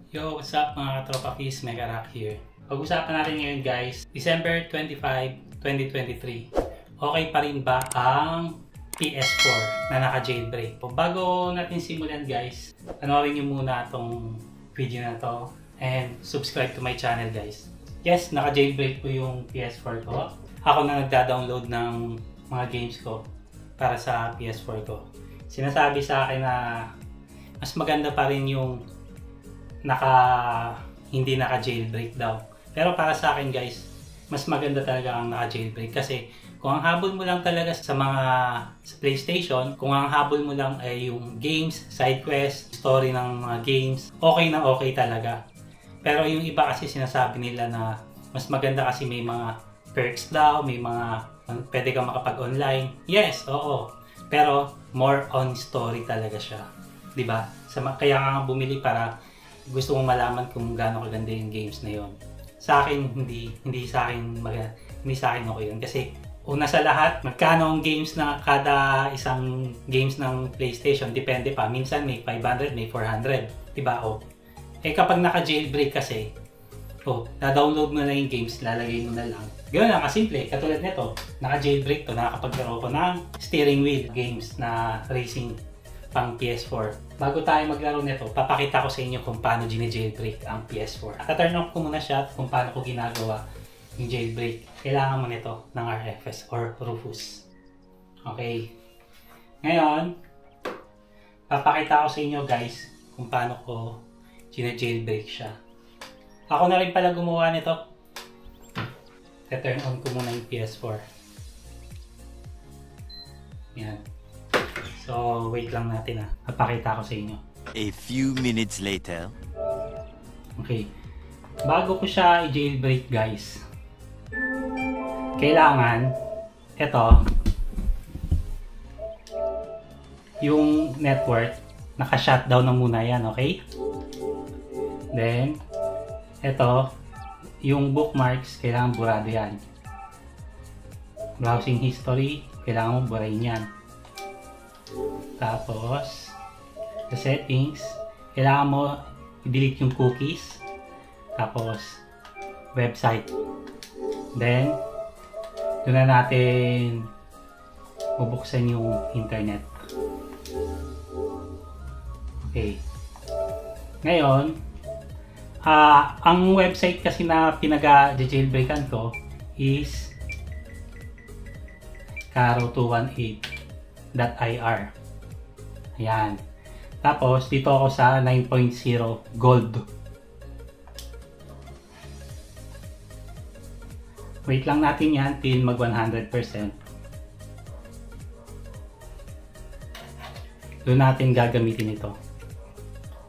Yo, what's up mga katropa Fizz, Megarock here. Pag-usapan natin ngayon guys, December 25, 2023. Okay pa rin ba ang PS4 na naka-jailbreak? Bago natin simulan guys, panoorin nyo muna itong video na to and subscribe to my channel guys. Yes, naka-jailbreak po yung PS4 ko. Ako na nagda-download ng mga games ko para sa PS4 ko. Sinasabi sa akin na mas maganda pa rin yung hindi naka-jailbreak daw. Pero para sa akin guys, mas maganda talaga ang naka-jailbreak kasi kung ang habol mo lang talaga sa PlayStation, kung ang habol mo lang ay yung games, side quest, story ng mga games, okay na okay talaga. Pero yung iba kasi sinasabi nila na mas maganda kasi may mga perks daw, may mga pwede kang makapag-online. Yes, oo. Pero more on story talaga siya. 'Di ba? Kaya nga bumili para gusto mong malaman kung gaano kaganda yung games na yon. Sa akin hindi sa akin okay yun kasi una sa lahat, magkano ang games na kada isang games ng PlayStation, depende pa. Minsan may 500, may 400, 'di ba? Kapag naka-jailbreak kasi, na-download mo na yung games, lalagay mo na lang. Ganoon lang kasimple. Katulad nito, naka-jailbreak to, nakakapaglaro ko ng steering wheel games na racing pang PS4. Bago tayo maglaro nito, papakita ko sa inyo kung paano gine-jailbreak ang PS4. Ta-turn off ko muna siya kung paano ko ginagawa yung jailbreak. Kailangan mo nito ng RFS or Rufus. Okay. Ngayon, papakita ko sa inyo guys kung paano ko gine-jailbreak siya. Ako na rin pala gumawa nito. Ta-turn on ko muna yung PS4. Yan. So, wait lang natin Papakita ko sa inyo. A few minutes later. Okay. Bago ko siya i-jailbreak guys, kailangan yung network, naka-shutdown na muna yan, okay? Then, yung bookmarks, kailangan burado yan. Browsing history, kailangan mo burahin yan. Tapos, sa settings, kailangan mo i-delete yung cookies. Tapos, website. Then, doon na natin bubuksan yung internet. Okay. Ngayon, ang website kasi na pinag-jailbreakan ko is caro218.ir. Ayan. Tapos, dito ako sa 9.0 gold. Wait lang natin yan till mag 100%. Doon natin gagamitin ito.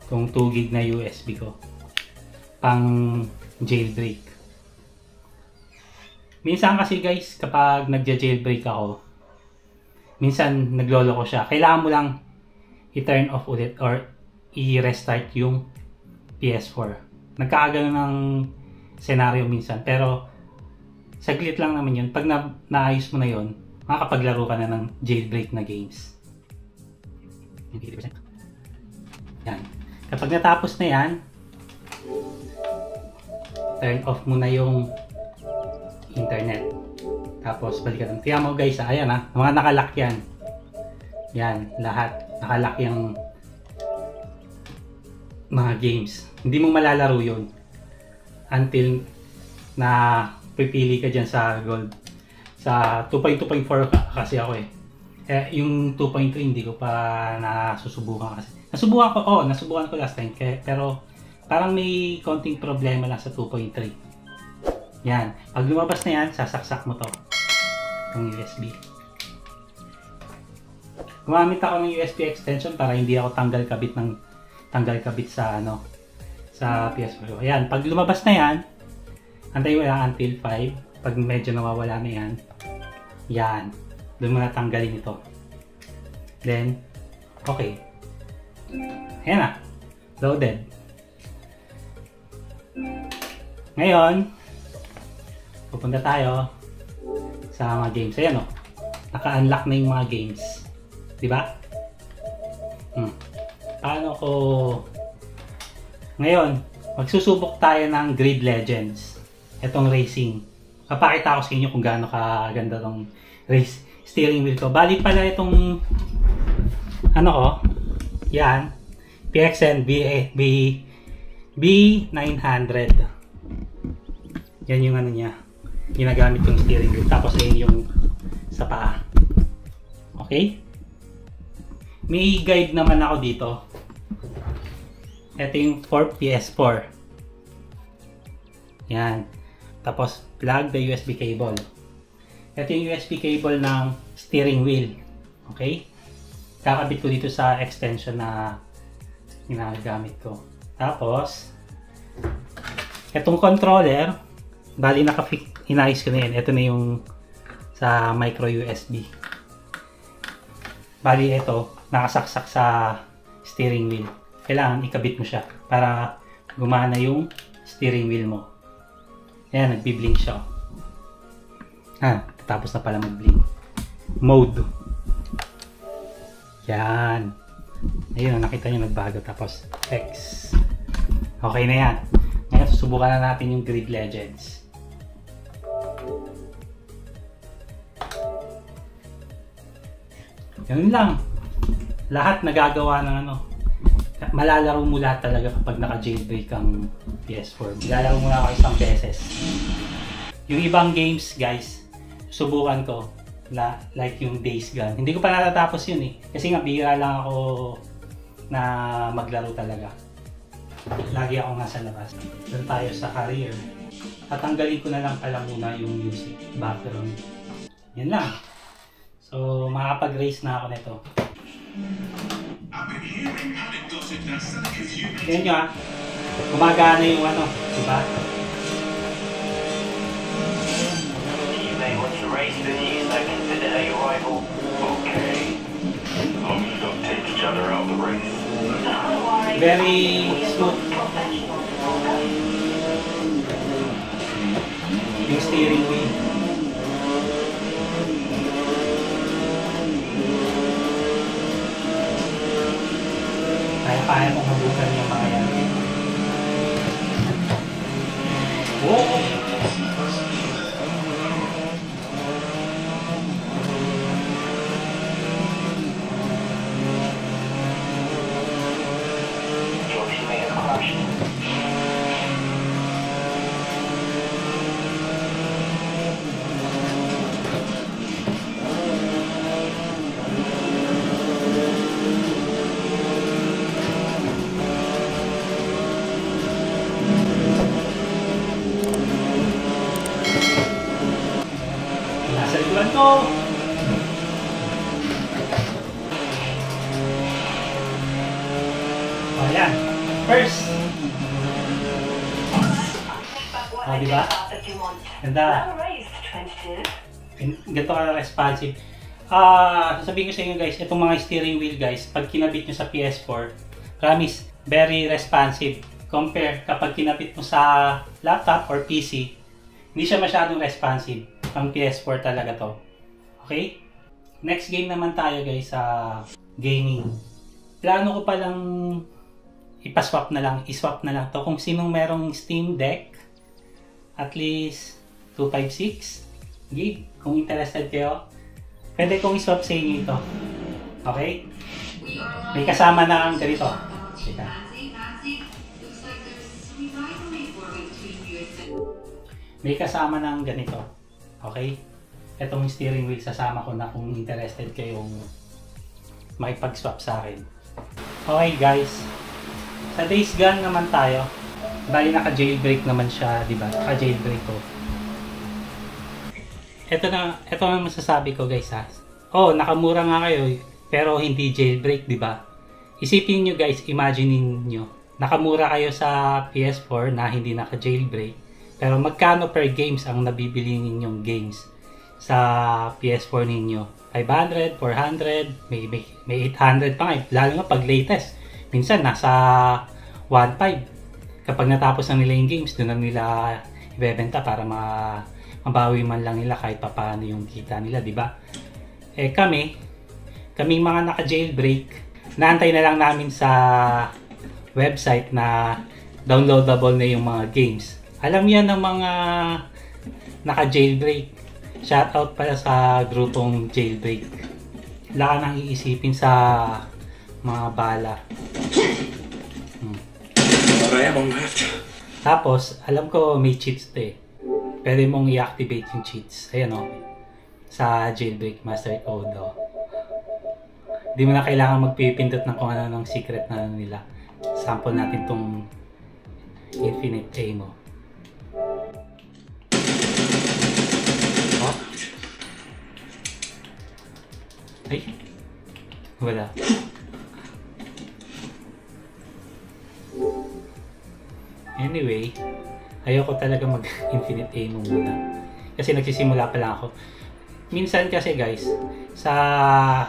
Itong 2 gig na USB ko. Pang jailbreak. Minsan kasi guys, kapag nagja-jailbreak ako, minsan nagloloko siya. Kailangan mo lang i-turn off ulit or i-restart yung PS4. Nagkakagano ng senaryo minsan. Pero saglit lang naman yun. Pag naayos mo na yun, makakapaglaro ka na ng jailbreak na games. Yan. Kapag natapos na yan, turn off mo na yung internet. Tapos balikan. Tiyan mo guys, ayan mga nakalock yan. Yan, lahat. Nakalock yung mga games. Hindi mo malalaro yun until na pipili ka dyan sa gold. Sa 2.2.4 kasi ako yung 2.2 hindi ko pa nasusubukan kasi. Nasubukan ko last time. Pero parang may konting problema lang sa 2.3. Yan. Pag lumabas na yan, sasaksak mo to. Itong USB. Gumamit ako ng USB extension para hindi ako tanggal kabit sa sa PS4. Ayan. Pag lumabas na yan, antayin mo lang until 5. Pag medyo nawawala na yan, yan. Doon mo na tanggalin ito. Then, okay. Ayan loaded. Ngayon, pupunta tayo sa mga games. Ayan naka-unlock na yung mga games. Diba? Paano ko Ngayon, Magsusubok tayo ng Grid Legends. Itong racing. Papakita ko sa inyo kung gaano kaganda tong race steering wheel ko. Bali pala itong ano ko, yan, PXN B900. Yan yung ano niya. Ginagamit yung steering wheel. Tapos ayun yung sa paa. Okay? May guide naman ako dito. Ito yung for PS4. Yan. Tapos plug the USB cable. Ito yung USB cable ng steering wheel. Okay? Kakabit ko dito sa extension na ginagamit ko. Tapos itong controller, bali inayos ko na yan. Ito na yung sa micro USB. Bali ito, nakasaksak sa steering wheel. Kailangan ikabit mo siya para gumana yung steering wheel mo. Ayan, nagbi-blink siya. Tapos na pala mag-blink. Mode. Yan. Ayun, nakita nyo nagbago. Tapos X. Okay na yan. Ngayon, susubukan na natin yung Grid Legends. Ganun lang. Lahat nagagawa ng ano. Malalaro mo lahat talaga kapag naka-jailbreak ang PS4. Malalaro mo na ako isang beses. Yung ibang games, guys, subukan ko. Like yung Days Gone. Hindi ko pa natatapos yun eh. Kasi nga bihira lang ako na maglaro talaga. Lagi ako nasa labas. Doon tayo sa career. Tatanggalin ko na lang pala muna yung music background. Yan lang. So, makapag-race na ako nito. Tignan nyo gumagana yung ano, diba? You may want to race with you, so consider her your rival. Okay. As long as you don't take each other out of the race. Very smooth. Yung steering wheel. Kaya mong mabukan yung mga yan. Whoa! George made a crash. Ko. Ayan. First. Diba? Ganda. Ganito ka responsive. Sasabihin ko sa inyo guys, itong mga steering wheel guys, pag kinabit nyo sa PS4, promise, very responsive. Compare kapag kinabit mo sa laptop or PC, hindi siya masyadong responsive. Ang PS4 talaga to. Okay? Next game naman tayo guys sa gaming. Plano ko palang iswap na lang to kung sinong merong Steam Deck at least 256 gig. Kung interested kayo, pwede kong iswap sa inyo ito. Okay? May kasama na ang ganito. May kasama ng ganito. Okay? Itong steering wheel, sasama ko na kung interested kayong makipag-swap sa akin. Okay guys, sa Days Gone naman tayo. Bali naka-jailbreak naman siya, di ba? Naka-jailbreak ko. Ito na masasabi ko guys ha. Oh, nakamura nga kayo, pero hindi jailbreak, di ba? Isipin nyo guys, imagine nyo, nakamura kayo sa PS4 na hindi naka-jailbreak. Pero magkano per games ang nabibili ninyong games sa PS4 ninyo? 500, 400, may 800 pa nga. Lalo nga pag latest. Minsan nasa 1.5. Kapag natapos na nila yung games, doon na nila ibebenta para mabawi man lang nila kahit papaano yung kita nila, di ba? Eh kaming mga naka-jailbreak, naantay na lang namin sa website na downloadable na yung mga games. Alam yan ng mga naka-jailbreak. Shoutout pala sa grupong jailbreak. Wala ka nang iisipin sa mga bala. Tapos, alam ko may cheats to eh. Pwede mong i-activate yung cheats. Ayan o. Sa jailbreak master code o. Hindi mo na kailangan magpipindot ng kung ano ng secret na nila. Sample natin tong infinite ammo. Oh. Ay. Wala. Anyway, ayoko talaga mag-infinite ammo muna. Kasi nagsisimula pa lang ako. Minsan kasi guys, sa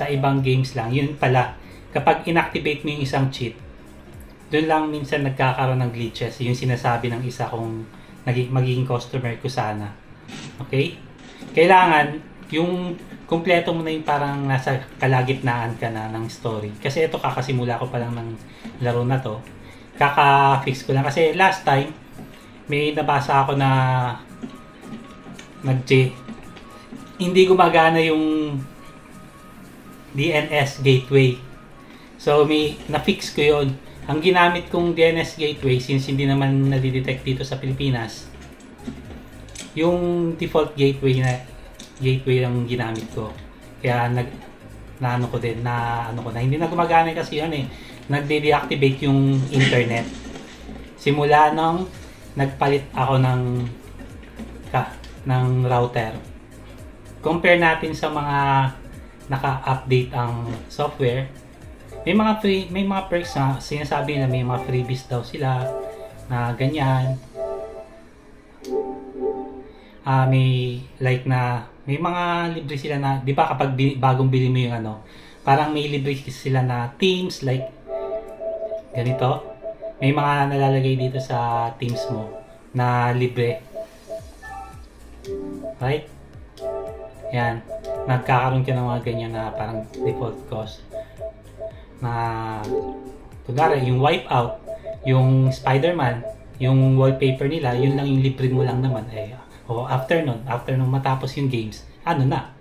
ibang games lang, yun pala, kapag inactivate mo yung isang cheat, doon lang minsan nagkakaroon ng glitches. Yung sinasabi ng isa kong magiging customer ko sana. Okay? Kailangan, yung kumpleto mo na yung parang nasa kalagitnaan ka na ng story. Kasi ito kakasimula ko pa lang ng laro na to. Kaka-fix ko lang. Kasi last time, may nabasa ako na hindi gumagana yung DNS gateway. So, na-fix ko yun. Ang ginamit kong DNS gateway, since hindi naman nadidetect dito sa Pilipinas, yung default gateway ang ginamit ko. Kaya hindi na gumagana kasi yun eh. Nagde-deactivate yung internet. Simula nung nagpalit ako ng router. Compare natin sa mga naka-update ang software. May mga perks na sinasabi na may mga freebies daw sila na ganyan. May mga libre sila na, di ba kapag bagong bili mo yung parang may libre sila na themes like ganito. May mga nalalagay dito sa themes mo na libre. Right? Yan. Nagkakaroon ka ng mga ganyan na parang default cost. Na, kunwari, yung Wipeout, yung Spider-Man, yung wallpaper nila, yun lang yung libre mo lang naman. After nun matapos yung games, na?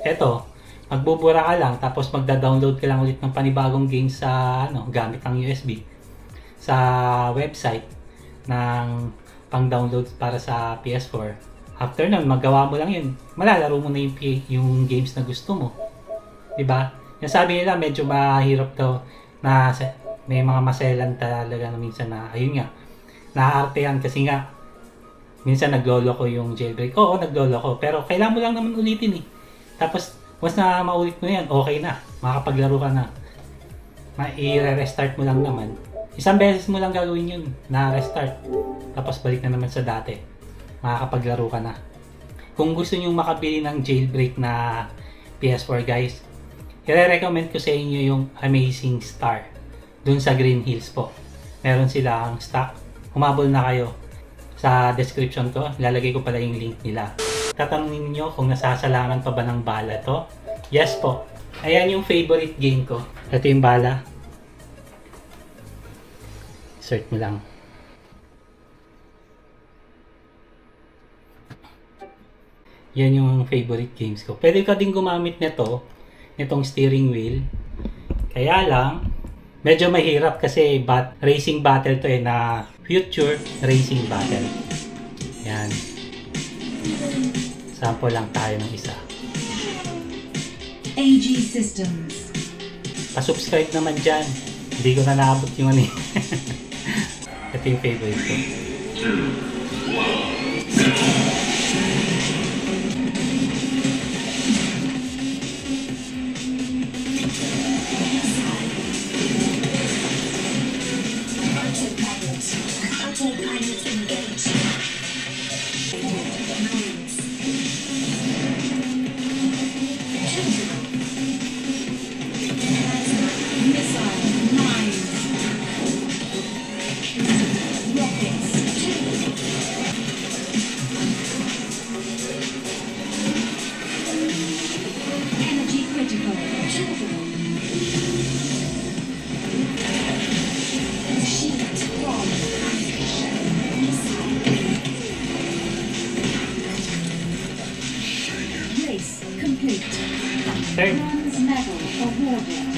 Eto, magbubura ka lang, tapos magda-download ka lang ulit ng panibagong games sa, gamit ang USB. Sa website ng pang-download para sa PS4. After nun, magawa mo lang yun. Malalaro mo na yung games na gusto mo. Diba? Yung sabi nila, medyo mahirap daw na may mga maselan talaga na minsan na, ayun nga, naaartehan kasi nga, minsan nagloloko yung jailbreak. Oo, nagloloko. Pero kailangan mo lang naman ulitin eh. Tapos, once na maulit mo yan, okay na. Makapaglaro ka na. I-restart mo lang naman. Isang beses mo lang gagawin yun, na-restart. Tapos balik na naman sa dati. Makakapaglaro ka na. Kung gusto nyo makabili ng jailbreak na PS4 guys, i-recommend ko sa inyo yung Amazing Star. Dun sa Green Hills po. Meron silang stock. Humabol na kayo. Sa description ko, lalagay ko pala yung link nila. Tatanungin niyo kung nasasalaman pa ba ng bala to? Yes po. Ayan yung favorite game ko. Ito yung bala. Search mo lang. Yan yung favorite games ko. Pwede ka din gumamit nito, nitong steering wheel. Kaya lang, medyo mahirap kasi racing battle to na future racing battle. Yan. Sample lang tayo ng isa. AG Systems. Pa-subscribe naman dyan. Hindi ko na naabot yung ito yung favorite ko.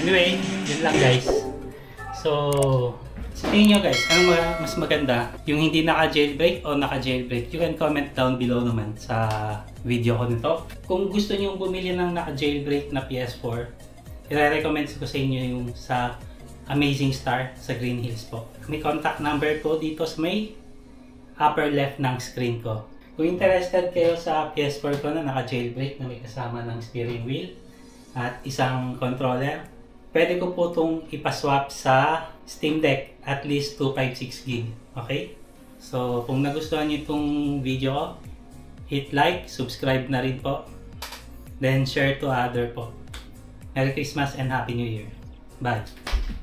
Anyway, yun lang guys. So, sa tingin nyo guys, anong mas maganda? Yung hindi naka-jailbreak o naka-jailbreak? You can comment down below naman sa video ko nito. Kung gusto nyo bumili ng naka-jailbreak na PS4, i-recommend ko sa inyo yung sa Amazing Star sa Green Hills po. May contact number ko dito sa may upper left ng screen ko. Kung interested kayo sa PS4 ko na naka-jailbreak na may kasama ng steering wheel at isang controller, pwede ko po itong ipaswap sa Steam Deck at least 256 GB. Okay? So, kung nagustuhan niyo itong video ko, hit like, subscribe na rin po. Then, share to other po. Merry Christmas and Happy New Year. Bye!